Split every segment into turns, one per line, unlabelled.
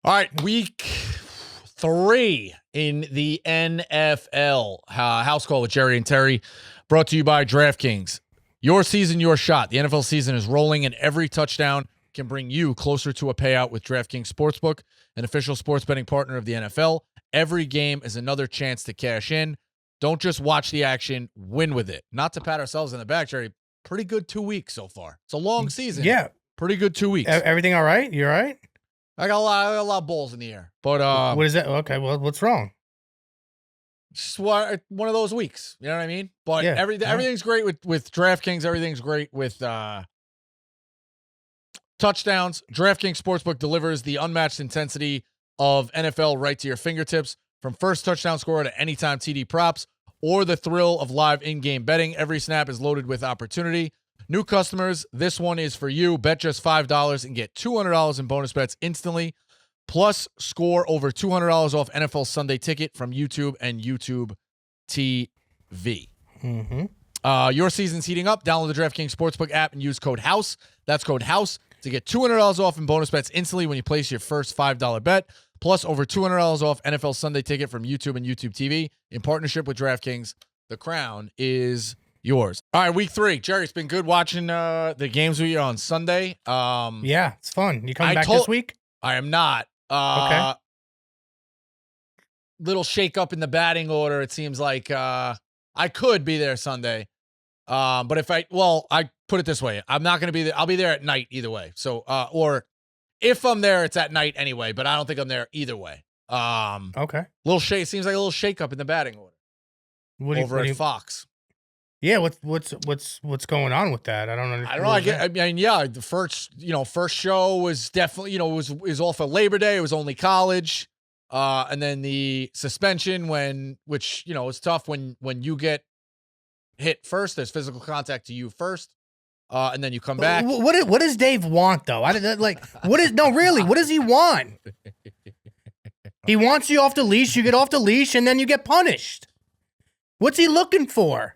All right, week 3 in the NFL. House Call with Jerry and Terry, brought to you by DraftKings. Your season, your shot. The NFL season is rolling, and every touchdown can bring you closer to a payout with DraftKings Sportsbook, an official sports betting partner of the NFL. Every game is another chance to cash in. Don't just watch the action, win with it. Not to pat ourselves in the back, Jerry. Pretty good 2 weeks so far. It's a long season.
Yeah.
Pretty good 2 weeks.
Everything all right? You all right?
I got a lot of balls in the air. But
what is that? Okay, well, what's wrong?
Just one of those weeks. You know what I mean? But
Yeah.
everything's great with DraftKings. Everything's great with touchdowns. DraftKings Sportsbook delivers the unmatched intensity of NFL right to your fingertips. From first touchdown score to anytime TD props or the thrill of live in-game betting, every snap is loaded with opportunity. New customers, this one is for you. Bet just $5 and get $200 in bonus bets instantly. Plus, score over $200 off NFL Sunday Ticket from YouTube and YouTube TV.
Mm-hmm.
Your season's heating up. Download the DraftKings Sportsbook app and use code HOUSE. That's code HOUSE to get $200 off in bonus bets instantly when you place your first $5 bet. Plus, over $200 off NFL Sunday Ticket from YouTube and YouTube TV. In partnership with DraftKings, the crown is yours. All right, week 3. Jerry, it's been good watching the games with you on Sunday.
Yeah, it's fun. You coming back this week?
I am not.
Okay.
Little shake up in the batting order. It seems like I could be there Sunday. But I put it this way. I'm not going to be there. I'll be there at night either way. So, or if I'm there, it's at night anyway, but I don't think I'm there either way.
Okay.
Little shake. Seems like a little shake up in the batting order over at Fox.
Yeah. What's going on with that? I don't understand.
I don't know. The first show was definitely, it was all for Labor Day. It was only college. And then the suspension which is tough when you get hit first, there's physical contact to you first. And then you come back.
What does Dave want though? What does he want? He wants you off the leash, you get off the leash, and then you get punished. What's he looking for?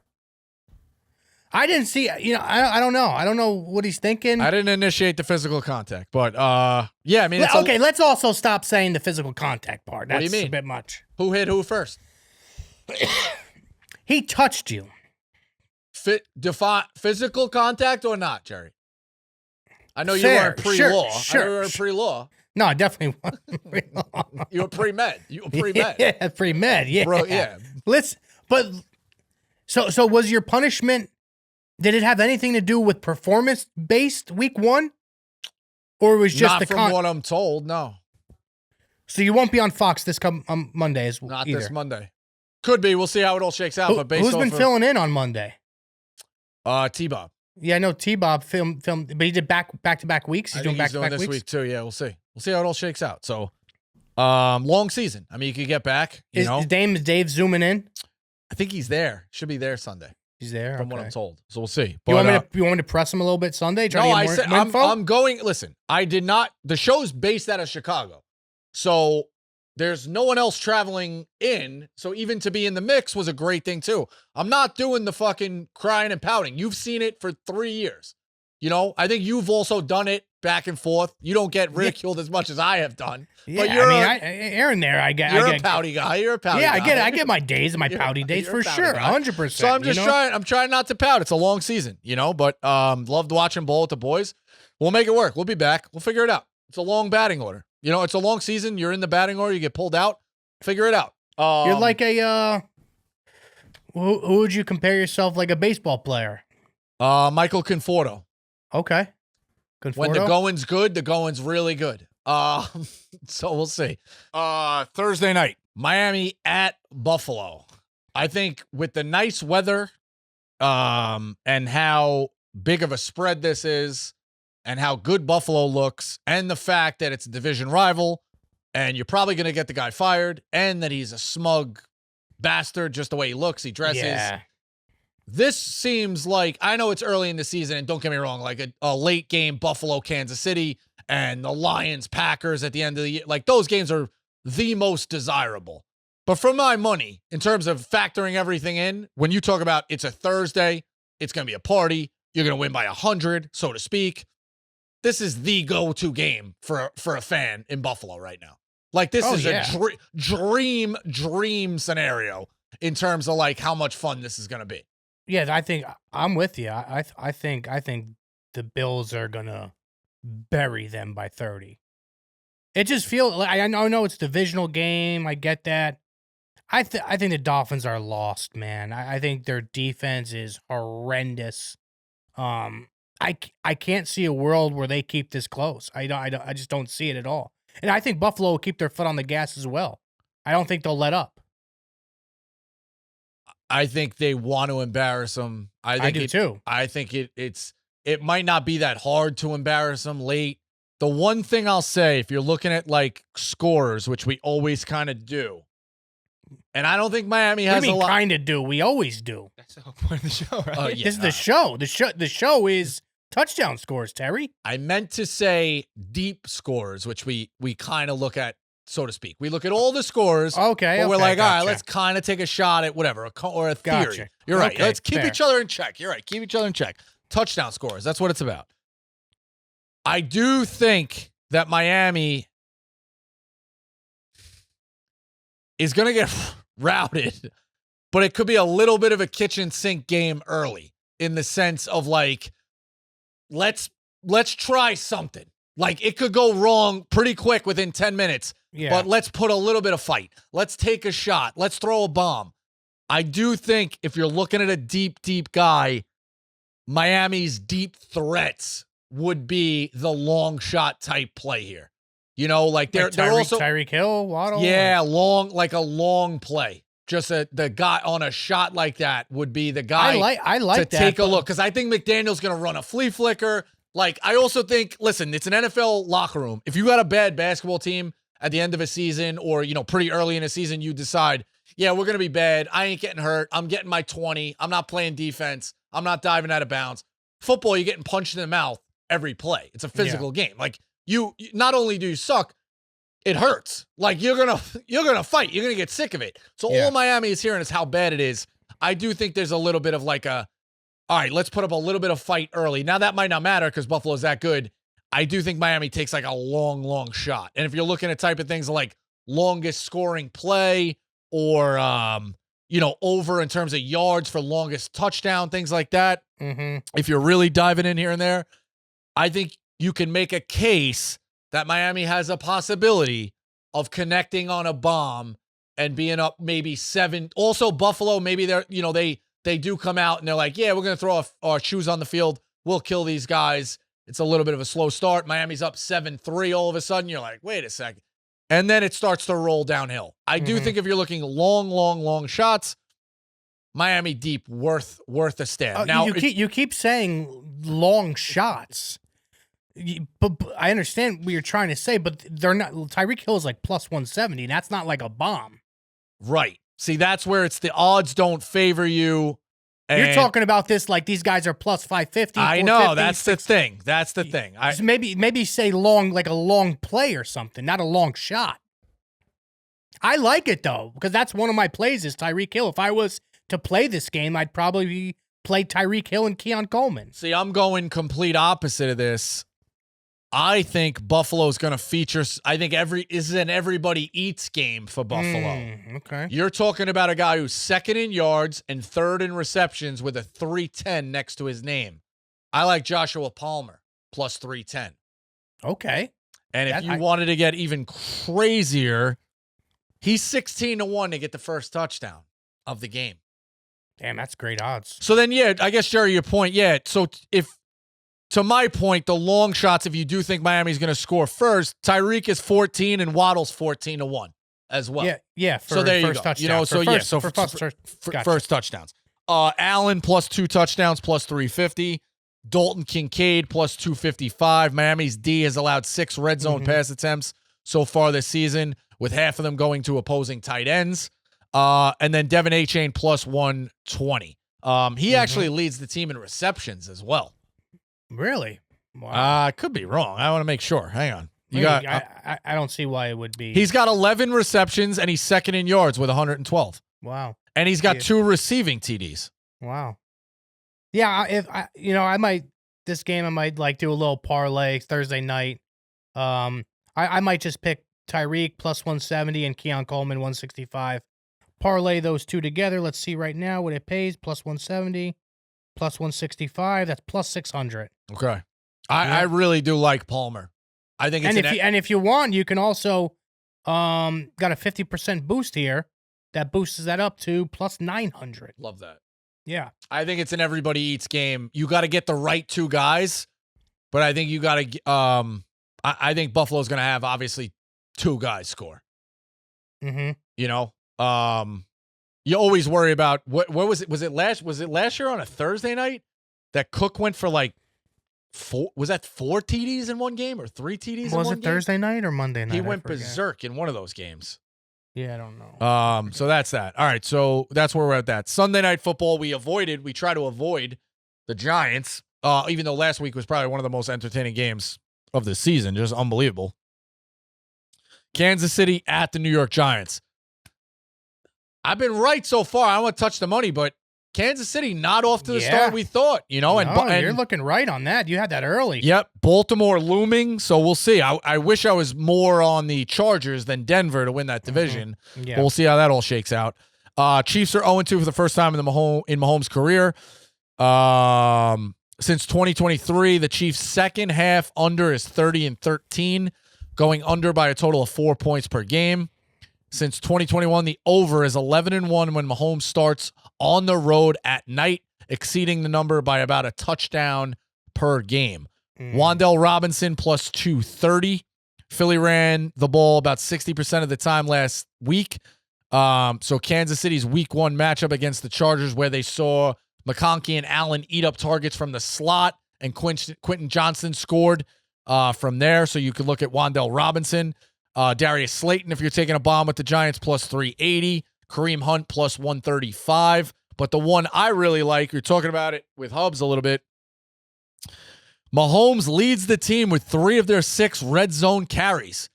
I didn't see, I don't know. I don't know what he's thinking.
I didn't initiate the physical contact, but yeah, I mean,
let's also stop saying the physical contact part. That's
what do you mean?
A bit much.
Who hit who first?
He touched you.
Physical contact or not, Jerry? I know you weren't pre-law.
Sure.
I know you were pre-law.
No, I definitely wasn't pre-law.
You were pre-med.
Yeah, pre-med. Yeah.
Bro, yeah.
So was your punishment, did it have anything to do with performance-based week 1? Or it was just
not from what I'm told, no.
So you won't be on Fox this Monday
Not
either.
this Monday. Could be. We'll see how it all shakes out. But
who's been filling in on Monday?
T-Bob.
Yeah, I know T-Bob filmed, but he did back-to-back weeks. He's doing back-to-back
this
weeks
week too. Yeah, we'll see. We'll see how it all shakes out. So, long season. I mean, you could get back. Is
Dave zooming in?
I think he's there. Should be there Sunday.
He's there,
from what I'm told. So we'll see.
But, you want me to press him a little bit Sunday?
I'm going. Listen, I did not. The show's based out of Chicago, so there's no one else traveling in. So even to be in the mix was a great thing too. I'm not doing the fucking crying and pouting. You've seen it for 3 years. I think you've also done it back and forth. You don't get ridiculed as much as I have done.
Yeah,
but you're
Aaron there.
You're a pouty guy. You're a pouty guy.
Yeah, I get my days and my pouty days for sure. 100%.
So I'm just trying. I'm trying not to pout. It's a long season, but loved watching ball with the boys. We'll make it work. We'll be back. We'll figure it out. It's a long batting order. It's a long season. You're in the batting order. You get pulled out. Figure it out.
You're like a who would you compare yourself like a baseball player?
Michael Conforto.
Okay. Conforto?
When the going's good, the going's really good. So we'll see. Thursday night, Miami at Buffalo. I think with the nice weather, and how big of a spread this is, and how good Buffalo looks, and the fact that it's a division rival, and you're probably going to get the guy fired, and that he's a smug bastard just the way he looks, he dresses.
Yeah.
This seems like, I know it's early in the season, and don't get me wrong, like a late game Buffalo, Kansas City, and the Lions, Packers at the end of the year. Like, those games are the most desirable. But for my money, in terms of factoring everything in, when you talk about it's a Thursday, it's going to be a party, you're going to win by 100, so to speak. This is the go-to game for a fan in Buffalo right now. Like, this is a dream scenario in terms of, like, how much fun this is going to be.
Yeah, I think I'm with you. I think the Bills are going to bury them by 30. It just feels like, I know it's a divisional game. I get that. I think the Dolphins are lost, man. I think their defense is horrendous. I can't see a world where they keep this close. I just don't see it at all. And I think Buffalo will keep their foot on the gas as well. I don't think they'll let up.
I think they want to embarrass them.
I do too.
I think it might not be that hard to embarrass them late. The one thing I'll say, if you're looking at like scores, which we always kind of do, and I don't think Miami has a lot.
Kind of do. We always do.
That's the whole point of the show, right?
Yeah.
This is the show. The show is touchdown scores, Terry.
I meant to say deep scores, which we kind of look at, so to speak. We look at all the scores.
Okay.
But we're like, all right,
gotcha.
let's kind of take a shot at whatever, or a theory.
Gotcha.
You're right.
Okay,
Let's keep
fair.
each other in check. You're right. Keep each other in check. Touchdown scores. That's what it's about. I do think that Miami is going to get routed, but it could be a little bit of a kitchen sink game early in the sense of like, let's try something. Like, it could go wrong pretty quick within 10 minutes, but let's put a little bit of fight. Let's take a shot. Let's throw a bomb. I do think if you're looking at a deep guy, Miami's deep threats would be the long shot type play here. You know, like they're also
Tyreek Hill, Waddle.
Yeah, like a long play. Just the guy on a shot like that would be the guy
I like
to
that,
take a look, because I think McDaniel's going to run a flea flicker. Like, I also think, listen, it's an NFL locker room. If you got a bad basketball team at the end of a season, or, you know, pretty early in a season, you decide, yeah, we're going to be bad. I ain't getting hurt. I'm getting my 20. I'm not playing defense. I'm not diving out of bounds. Football, you're getting punched in the mouth every play. It's a physical game. Like, you not only do you suck, it hurts. Like, you're gonna fight. You're gonna get sick of it. So all Miami is hearing is how bad it is. I do think there's a little bit of like all right, let's put up a little bit of fight early. Now that might not matter because Buffalo's that good. I do think Miami takes like a long shot. And if you're looking at type of things like longest scoring play, or you know, over in terms of yards for longest touchdown, things like that.
Mm-hmm.
If you're really diving in here and there, I think you can make a case that Miami has a possibility of connecting on a bomb and being up maybe 7. Also, Buffalo, maybe they're, you know, they do come out and they're like, yeah, we're going to throw our shoes on the field. We'll kill these guys. It's a little bit of a slow start. Miami's up 7-3 all of a sudden. You're like, wait a second. And then it starts to roll downhill. I do think if you're looking long shots, Miami deep worth a stand. Now
you keep saying long shots. But I understand what you're trying to say, but they're not. Tyreek Hill is like plus 170. That's not like a bomb.
Right. See, that's where it's the odds don't favor you.
You're talking about this like these guys are plus 550.
I know. That's the thing. That's the thing.
Maybe say long, like a long play or something, not a long shot. I like it though, because that's one of my plays is Tyreek Hill. If I was to play this game, I'd probably play Tyreek Hill and Keon Coleman.
See, I'm going complete opposite of this. I think Buffalo's going to feature. I think this is an everybody eats game for Buffalo.
Okay.
You're talking about a guy who's second in yards and third in receptions with a 310 next to his name. I like Joshua Palmer plus 310.
Okay.
And if you wanted to get even crazier, he's 16-1 to get the first touchdown of the game.
Damn, that's great odds.
So then, yeah, I guess, Jerry, your point, yeah. So to my point, the long shots, if you do think Miami's going to score first, Tyreek is 14 and Waddle's 14-1 as well.
Yeah.
So there you go.
Touchdown.
You know, first touchdowns. Allen plus 2 touchdowns plus 350. Dalton Kincaid plus 255. Miami's D has allowed 6 red zone pass attempts so far this season, with half of them going to opposing tight ends. And then Devin Achane plus 120. He actually leads the team in receptions as well.
Really? Wow.
I could be wrong. I want to make sure. Hang on.
I don't see why it would be.
He's got 11 receptions and he's second in yards with 112.
Wow.
And he's got 2 receiving TDs.
Wow. Yeah, if I might like do a little parlay Thursday night. I might just pick Tyreek plus 170 and Keon Coleman 165. Parlay those two together. Let's see right now what it pays. Plus 170, plus 165. That's plus 600.
Okay. I really do like Palmer. I think it's
if you want, you can also got a 50% boost here. That boosts that up to plus 900.
Love that.
Yeah.
I think it's an everybody eats game. You got to get the right two guys, but I think you got to I think Buffalo's going to have obviously two guys score.
Mm-hmm.
You know? You always worry about what was it? Was it last year on a Thursday night that Cook went for like four TDs in one game or 3 TDs in one game?
Was it Thursday night or Monday night?
He went berserk in one of those games.
Yeah, I don't know.
So that's that. All right, so that's where we're at that. Sunday Night Football, we try to avoid the Giants, even though last week was probably one of the most entertaining games of the season. Just unbelievable. Kansas City at the New York Giants. I've been right so far. I don't want to touch the money, but Kansas City not off to the start we thought, you know. And
you're looking right on that. You had that early.
Yep, Baltimore looming, so we'll see. I wish I was more on the Chargers than Denver to win that division.
Mm-hmm. Yeah.
But we'll see how that all shakes out. Chiefs are 0-2 for the first time in Mahomes' career. Since 2023, the Chiefs' second half under is 30-13, going under by a total of 4 points per game. Since 2021, the over is 11-1 when Mahomes starts on the road at night, exceeding the number by about a touchdown per game. Wan'Dale Robinson plus 230. Philly ran the ball about 60% of the time last week. So Kansas City's week 1 matchup against the Chargers, where they saw McConkey and Allen eat up targets from the slot, and Quentin Johnson scored from there. So you could look at Wan'Dale Robinson. Darius Slayton, if you're taking a bomb with the Giants, plus 380. Kareem Hunt, plus 135. But the one I really like, you're talking about it with Hubs a little bit. Mahomes leads the team with 3 of their 6 red zone carries.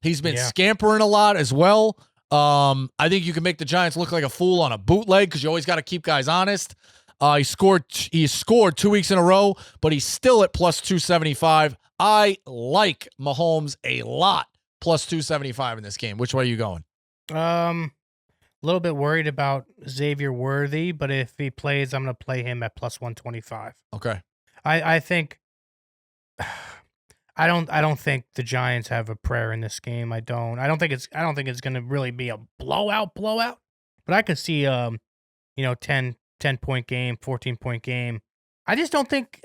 He's been scampering a lot as well. I think you can make the Giants look like a fool on a bootleg because you always got to keep guys honest. He scored 2 weeks in a row, but he's still at plus 275. I like Mahomes a lot. Plus 275 in this game. Which way are you going?
A little bit worried about Xavier Worthy, but if he plays, I'm going to play him at plus 125.
Okay.
I think I don't think the Giants have a prayer in this game. I don't think it's going to really be a blowout, but I could see 10 point game, 14-point game. I just don't think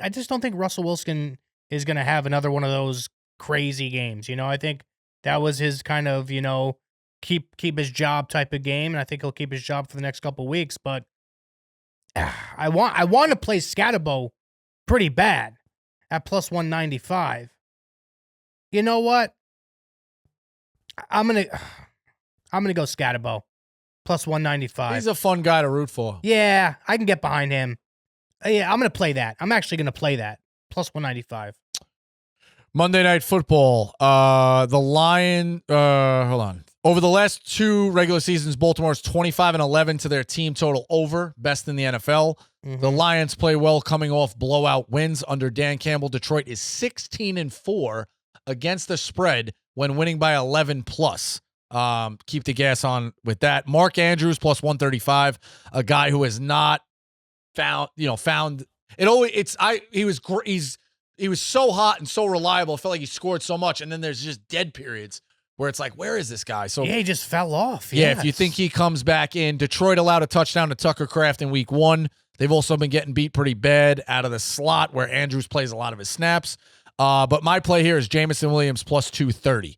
Russell Wilson is going to have another one of those crazy games. I think that was his kind of, keep his job type of game, and I think he'll keep his job for the next couple of weeks. But I want to play Scatterbo pretty bad at plus 195. You know what? I'm gonna go Scatterbo plus 195.
He's a fun guy to root for.
Yeah, I can get behind him. Yeah, I'm gonna play that. I'm actually gonna play that plus 195.
Monday Night Football. The Lion. Hold on. Over the last 2 regular seasons, Baltimore's 25-11 to their team total over, best in the NFL.
Mm-hmm.
The Lions play well, coming off blowout wins under Dan Campbell. Detroit is 16-4 against the spread when winning by 11 plus. Keep the gas on with that. Mark Andrews plus 135, a guy who has not found it. Always he was so hot and so reliable. It felt like he scored so much, and then there's just dead periods where it's like, where is this guy? So
he just fell off.
Yeah, if you think he comes back in, Detroit allowed a touchdown to Tucker Kraft in week 1. They've also been getting beat pretty bad out of the slot where Andrews plays a lot of his snaps. But my play here is Jameson Williams plus 230.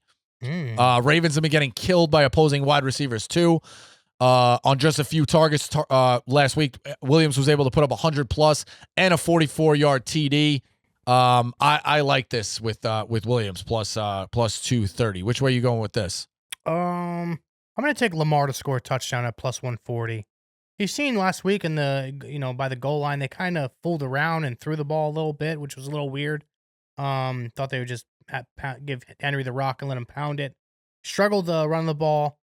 Ravens have been getting killed by opposing wide receivers too. On just a few targets last week, Williams was able to put up 100 plus and a 44-yard TD. I like this with Williams plus 230. Which way are you going with this?
I'm going to take Lamar to score a touchdown at plus 140. You've seen last week in the, by the goal line, they kind of fooled around and threw the ball a little bit, which was a little weird. Thought they would just give Henry the rock and let him pound it. Struggled to run the ball.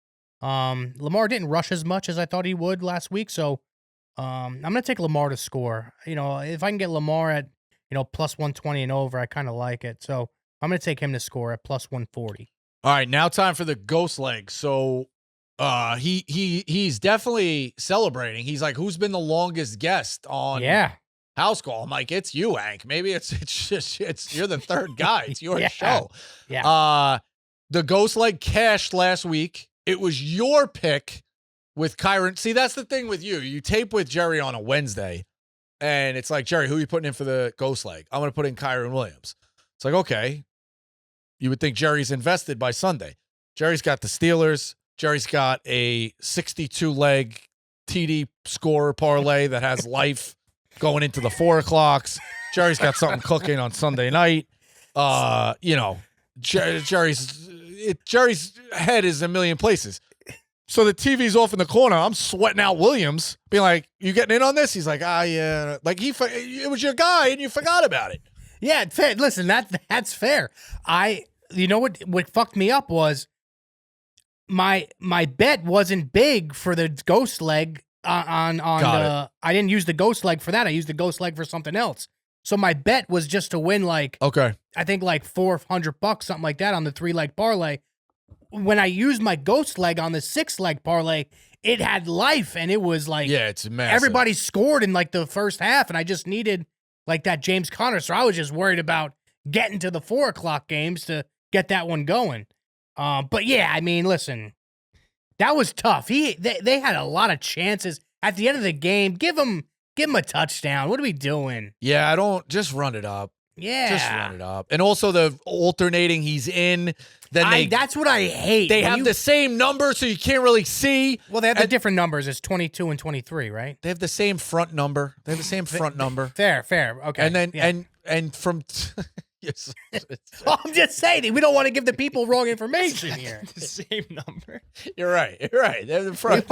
Lamar didn't rush as much as I thought he would last week. So, I'm going to take Lamar to score. If I can get Lamar at, plus 120 and over, I kind of like it. So I'm going to take him to score at plus 140.
All right, now time for the ghost leg. So he's definitely celebrating. He's like, who's been the longest guest on House Call? I'm like, it's you, Hank. Maybe it's you're the third guy. It's your show.
Yeah.
The ghost leg cashed last week. It was your pick with Kyron. See, that's the thing with you. You tape with Jerry on a Wednesday, and it's like, Jerry, who are you putting in for the ghost leg? I'm going to put in Kyron Williams. It's like, okay. You would think Jerry's invested by Sunday. Jerry's got the Steelers. Jerry's got a 62-leg TD scorer parlay that has life going into the 4 o'clocks. Jerry's got something cooking on Sunday night. Jerry's head is a million places. So the TV's off in the corner. I'm sweating out Williams, being like, "You getting in on this?" He's like, yeah." Like it was your guy, and you forgot about it.
Yeah, fair. Listen, that's fair. You know what fucked me up was my bet wasn't big for the ghost leg on the. I didn't use the ghost leg for that. I used the ghost leg for something else. So my bet was just to win I think like $400, something like that on the 3-leg parlay. When I used my ghost leg on the 6-leg parlay, it had life and it was like
it's massive.
Everybody scored in like the first half, and I just needed like that James Conner. So I was just worried about getting to the 4 o'clock games to get that one going. But yeah, I mean, listen, that was tough. They had a lot of chances at the end of the game. Give him a touchdown. What are we doing?
Yeah, I don't just run it up.
Yeah,
just run it up. And also the alternating he's in. Then
that's what I hate.
They have the same number, so you can't really see.
Well, they have the different numbers. It's 22 and 23, right?
They have the same front number. Number.
Fair. Okay.
And then and from. Yes.
I'm just saying, we don't want to give the people wrong information here.
The same number.
You're right. They're the front.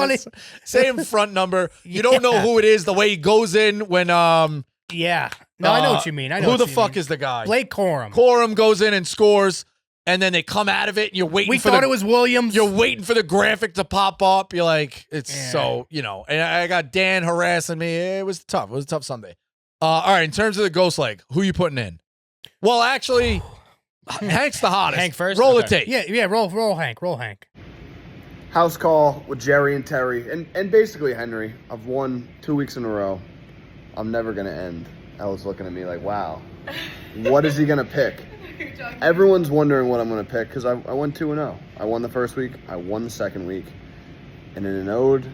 Same front number. You don't know who it is. The way he goes in when
Yeah. No, I know what you mean.
Who the fuck is the guy?
Blake Corum.
Corum goes in and scores, and then they come out of it, and you're waiting.
We thought it was Williams.
You're waiting for the graphic to pop up. You're like, so And I got Dan harassing me. It was tough. It was a tough Sunday. All right. In terms of the ghost leg, who you putting in? Well, actually, Hank's the hottest.
Hank first.
Roll the tape.
Yeah. Roll Hank. Roll Hank.
House call with Jerry and Terry, and basically Henry. I've won 2 weeks in a row. I'm never gonna end. Ella's looking at me like, wow, what is he gonna pick? Everyone's wondering what I'm gonna pick because I went 2-0. I won the first week. I won the second week. And in an ode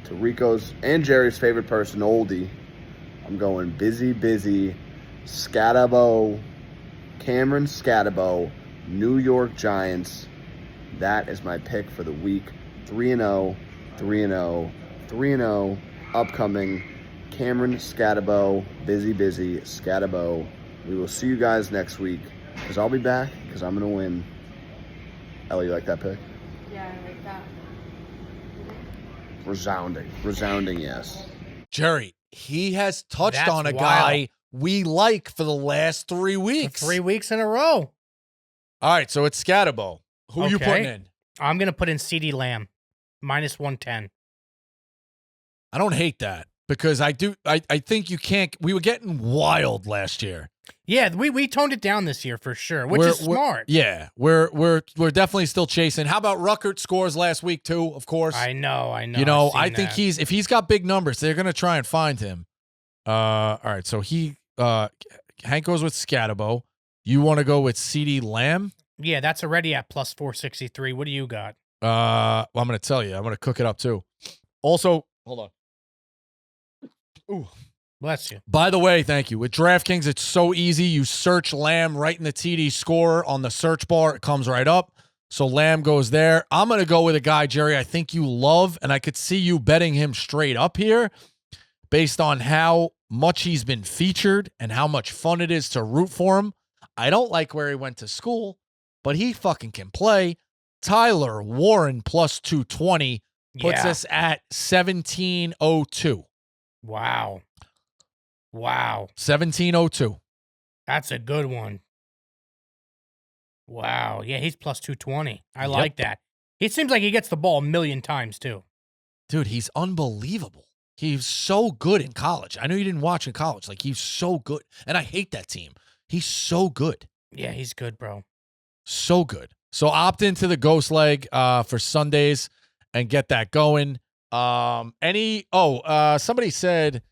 to Rico's and Jerry's favorite person, Oldie, I'm going busy, Scatabo, Cameron Scatabo, New York Giants. That is my pick for the week. 3-0, 3-0, 3-0, upcoming. Cameron Scatabo, busy, Scatabo. We will see you guys next week because I'll be back because I'm going to win. Ella, you like that pick?
Yeah, I like that.
Resounding yes.
Jerry, he has touched on a guy we like for the last 3 weeks.
3 weeks in a row.
All right, so it's Scatabo. Who are you putting in?
I'm going to put in CeeDee Lamb, -110.
I don't hate that because I think you can't. We were getting wild last year.
Yeah, we toned it down this year for sure, which is smart.
Yeah, we're definitely still chasing. How about Ruckert scores last week too? Of course,
I know.
You know, I think if he's got big numbers, they're gonna try and find him. All right, so Hank goes with Scatabo. You want to go with CeeDee Lamb?
Yeah, that's already at +463. What do you got?
Well, I'm gonna tell you. I'm gonna cook it up too. Also, hold on. Ooh.
Bless you.
By the way, thank you. With DraftKings, it's so easy. You search Lamb right in the TD scorer on the search bar. It comes right up. So Lamb goes there. I'm going to go with a guy, Jerry, I think you love, and I could see you betting him straight up here based on how much he's been featured and how much fun it is to root for him. I don't like where he went to school, but he fucking can play. Tyler Warren +220 puts us at 1702.
Wow.
1702.
That's a good one. Wow. Yeah, he's +220. I like that. He seems like he gets the ball a million times, too.
Dude, he's unbelievable. He's so good in college. I know you didn't watch in college. Like, he's so good. And I hate that team. He's so good.
Yeah, he's good, bro.
So good. So opt into the ghost leg for Sundays and get that going. Somebody said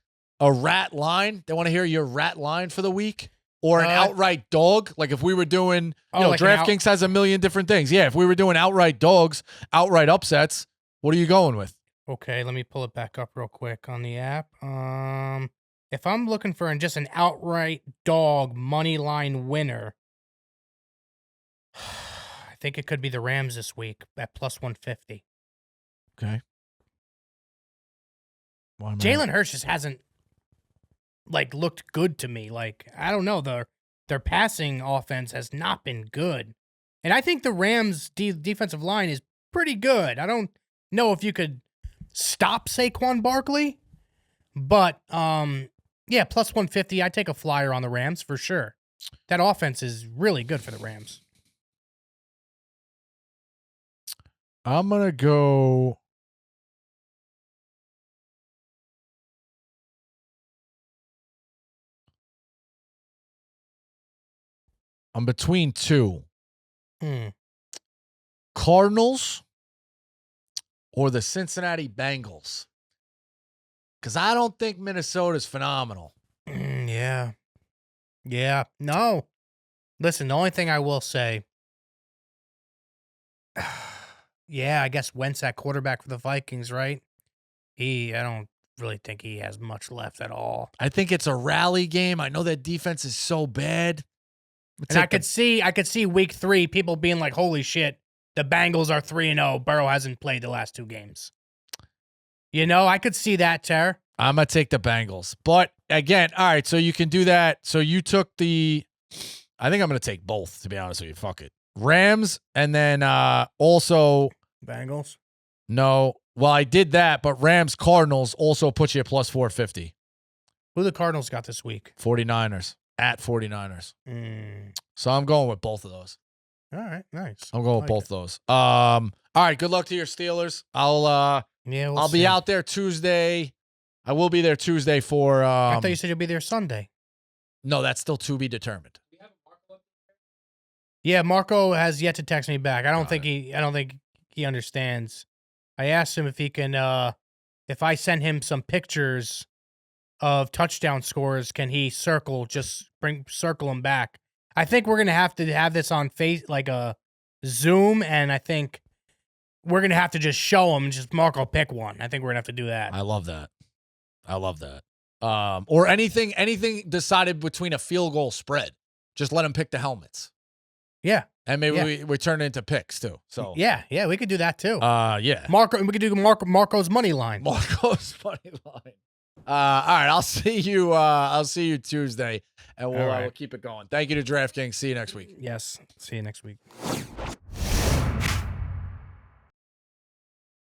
a rat line. They want to hear your rat line for the week or an outright dog. Like if we were doing,
like
DraftKings has a million different things. Yeah, if we were doing outright dogs, outright upsets, what are you going with?
Okay, let me pull it back up real quick on the app. If I'm looking for just an outright dog money line winner, I think it could be the Rams this week at plus 150.
Okay.
Jalen Hurts just hasn't looked good to me. I don't know, their passing offense has not been good, and I think the Rams' defensive line is pretty good. I don't know if you could stop Saquon Barkley, but yeah, plus 150. I take a flyer on the Rams for sure. That offense is really good for the Rams.
I'm gonna go. I'm between two. Cardinals or the Cincinnati Bengals. Because I don't think Minnesota's phenomenal.
Yeah. Yeah. No. Listen, the only thing I will say, yeah, I guess Wentz at quarterback for the Vikings, right? I don't really think he has much left at all.
I think it's a rally game. I know that defense is so bad.
And I could see week 3 people being like, "Holy shit, the Bengals are 3-0. Burrow hasn't played the last 2 games." I could see that, Ter.
I'm going to take the Bengals. But again, all right, so you can do that. So you took I think I'm going to take both, to be honest with you. Fuck it. Rams and then also
Bengals?
No. Well, I did that, but Rams Cardinals also put you at plus 450.
Who the Cardinals got this week?
49ers. At 49ers. So I'm going with both of those.
All right, nice.
I'm going with both of those. All right, good luck to your Steelers. I'll be out there Tuesday. I will be there Tuesday for
I thought you said you'll be there Sunday.
No, that's still to be determined.
Yeah, Marco has yet to text me back. I don't think he understands. I asked him if he can if I send him some pictures of touchdown scores, can he circle them back? I think we're gonna have to have this on a Zoom, and I think we're gonna have to just show him, just Marco pick one. I think we're gonna have to do that.
I love that. Or anything decided between a field goal spread. Just let him pick the helmets.
Yeah.
And maybe we turn it into picks too. So
yeah, we could do that too.
Yeah.
We could do Marco's money line.
Marco's money line. All right, I'll see you Tuesday, and we'll keep it going. Thank you to DraftKings. See you next week.
Yes, see you next week.